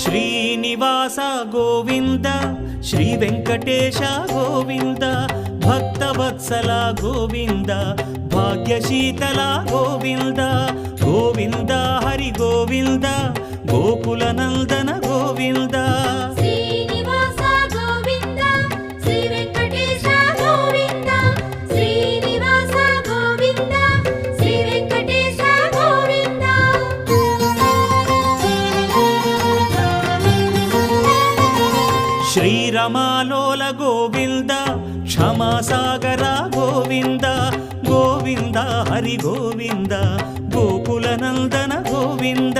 Srinivasa Govinda Shri Venkatesha Govinda Bhaktavatsala Govinda భాగ్యశీతల Govinda Govinda Hari Govinda Gokula Nandana Govinda Srinivasa Govinda Shri Venkatesha Govinda Srinivasa Govinda Shri Venkatesha Govinda శ్రీరమాలోల Govinda క్షమాసాగర Govinda Govinda Hari Govinda Gokula Nandana Govinda